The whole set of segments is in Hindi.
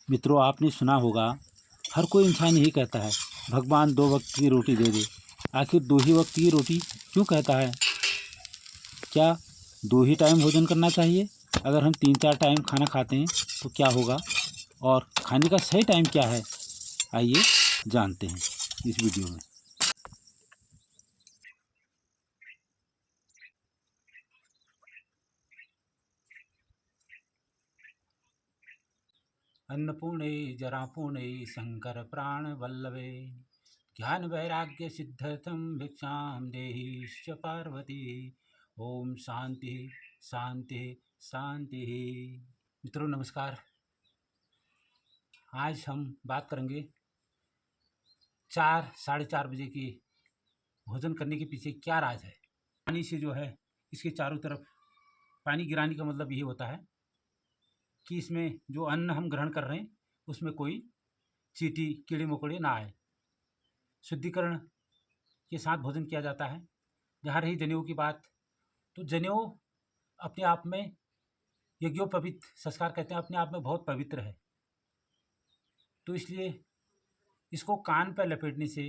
मित्रों, आपने सुना होगा, हर कोई इंसान यही कहता है, भगवान 2 वक्त की रोटी दे दे। आखिर 2 ही वक्त की रोटी क्यों कहता है? क्या 2 ही टाइम भोजन करना चाहिए? अगर हम 3-4 टाइम खाना खाते हैं तो क्या होगा? और खाने का सही टाइम क्या है? आइए जानते हैं इस वीडियो में। अन्नपूर्णे जरापूर्णे शंकर प्राण वल्लभे ज्ञान वैराग्य सिद्धर्थम भिक्षाम देहि पार्वती। ओम शांति शांति शांति। मित्रों नमस्कार। आज हम बात करेंगे 4-4:30 बजे की भोजन करने के पीछे क्या राज है। पानी से जो है इसके चारों तरफ पानी गिराने का मतलब यही होता है कि इसमें जो अन्न हम ग्रहण कर रहे हैं उसमें कोई चींटी कीड़े मकोड़े ना आए। शुद्धिकरण के साथ भोजन किया जाता है। जहाँ रही जनेऊ की बात, तो जनेऊ अपने आप में यज्ञोपवीत संस्कार कहते हैं, अपने आप में बहुत पवित्र है। तो इसलिए इसको कान पर लपेटने से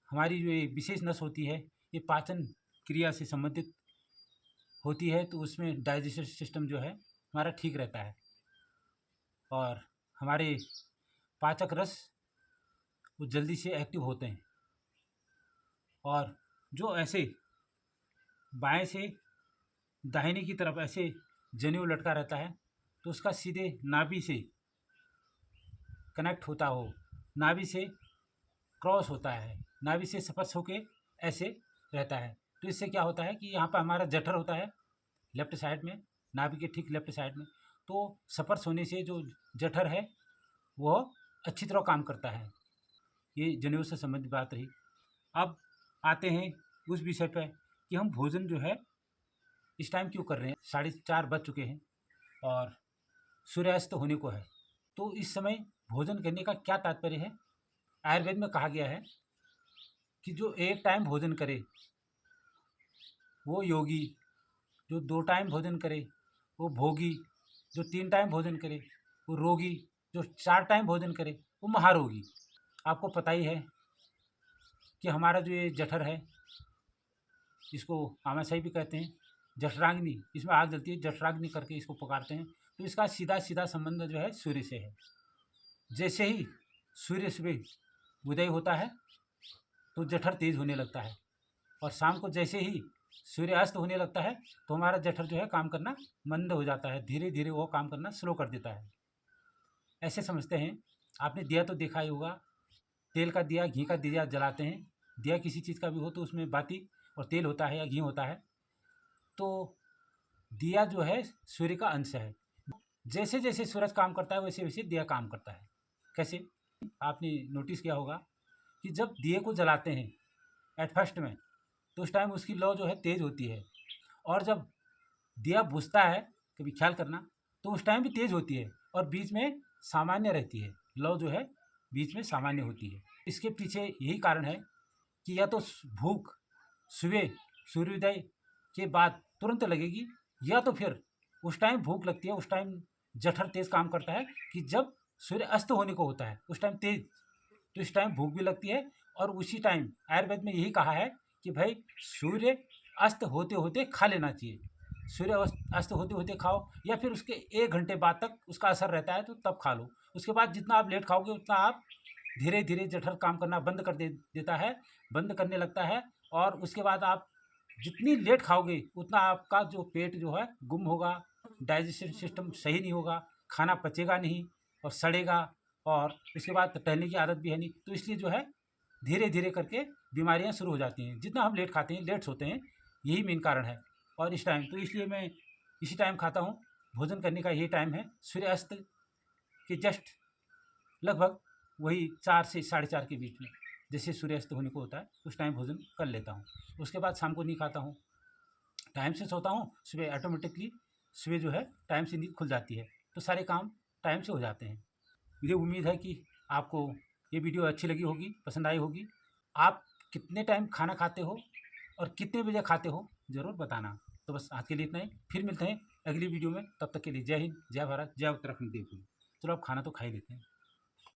हमारी जो ये विशेष नस होती है ये पाचन क्रिया से संबंधित होती है, तो उसमें डाइजेशन सिस्टम जो है हमारा ठीक रहता है और हमारे पाचक रस वो जल्दी से एक्टिव होते हैं। और जो ऐसे बाएं से दाहिने की तरफ ऐसे जनेऊ लटका रहता है तो उसका सीधे नाभि से कनेक्ट होता हो, नाभि से क्रॉस होता है, नाभि से स्पर्श होके ऐसे रहता है। तो इससे क्या होता है कि यहाँ पर हमारा जठर होता है लेफ्ट साइड में, नाभि के ठीक लेफ्ट साइड में, तो स्पर्श होने से जो जठर है वह अच्छी तरह काम करता है। ये जनेऊ से संबंधित बात रही। अब आते हैं उस विषय पर कि हम भोजन जो है इस टाइम क्यों कर रहे हैं। 4:30 बज चुके हैं और सूर्यास्त होने को है, तो इस समय भोजन करने का क्या तात्पर्य है। आयुर्वेद में कहा गया है कि जो एक टाइम भोजन करे वो योगी, जो 2 टाइम भोजन करे वो भोगी, जो 3 टाइम भोजन करे वो रोगी, जो 4 टाइम भोजन करे वो महारोगी। आपको पता ही है कि हमारा जो ये जठर है इसको आमाशय भी कहते हैं, जठराग्नि, इसमें आग जलती है, जठराग्नि करके इसको पुकारते हैं। तो इसका सीधा सीधा संबंध जो है सूर्य से है। जैसे ही सूर्य सुबह उदय होता है तो जठर तेज होने लगता है और शाम को जैसे ही सूर्यास्त होने लगता है तो हमारा जठर जो है काम करना मंद हो जाता है, धीरे धीरे वो काम करना स्लो कर देता है। ऐसे समझते हैं, आपने दिया तो देखा ही होगा, तेल का दिया घी का दिया जलाते हैं। दिया किसी चीज़ का भी हो तो उसमें बाती और तेल होता है या घी होता है, तो दिया जो है सूर्य का अंश है। जैसे जैसे सूरज काम करता है वैसे वैसे दिया काम करता है। कैसे? आपने नोटिस किया होगा कि जब दिए को जलाते हैं एट फर्स्ट में तो उस टाइम उसकी लौ जो है तेज़ होती है, और जब दिया बुझता है, कभी ख्याल करना, तो उस टाइम भी तेज़ होती है और बीच में सामान्य रहती है, लौ जो है बीच में सामान्य होती है। इसके पीछे यही कारण है कि या तो भूख सुबह सूर्योदय के बाद तुरंत लगेगी, या तो फिर उस टाइम भूख लगती है, उस टाइम जठर तेज काम करता है कि जब सूर्य अस्त होने को होता है उस टाइम तेज, तो इस टाइम भूख भी लगती है। और उसी टाइम आयुर्वेद में यही कहा है कि भाई सूर्य अस्त होते होते खा लेना चाहिए। सूर्य अस्त होते होते खाओ, या फिर उसके 1 घंटे बाद तक उसका असर रहता है तो तब खा लो। उसके बाद जितना आप लेट खाओगे उतना आप धीरे धीरे जठर काम करना बंद कर देता है, बंद करने लगता है। और उसके बाद आप जितनी लेट खाओगे उतना आपका जो पेट जो है गुम होगा, डाइजेशन सिस्टम सही नहीं होगा, खाना पचेगा नहीं और सड़ेगा, और उसके बाद टहलने की आदत भी है नहीं। तो इसलिए जो है धीरे धीरे करके बीमारियां शुरू हो जाती हैं। जितना हम लेट खाते हैं लेट सोते हैं, यही मेन कारण है। और इस टाइम तो इसलिए मैं इसी टाइम खाता हूँ। भोजन करने का यही टाइम है, सूर्यास्त के जस्ट लगभग वही 4 से 4:30 के बीच में, जैसे सूर्यास्त होने को होता है उस टाइम भोजन कर लेता हूँ। उसके बाद शाम को नहीं खाता हूँ, टाइम से सोता हूँ, सुबह ऑटोमेटिकली सुबह जो है टाइम से नींद खुल जाती है, तो सारे काम टाइम से हो जाते हैं। मुझे उम्मीद है कि आपको ये वीडियो अच्छी लगी होगी, पसंद आई होगी। आप कितने टाइम खाना खाते हो और कितने बजे खाते हो ज़रूर बताना। तो बस आज के लिए इतना ही, फिर मिलते हैं अगली वीडियो में। तब तक के लिए जय हिंद, जय भारत, जय उत्तराखंड देवभूमि। चलो अब खाना तो खा ही लेते हैं।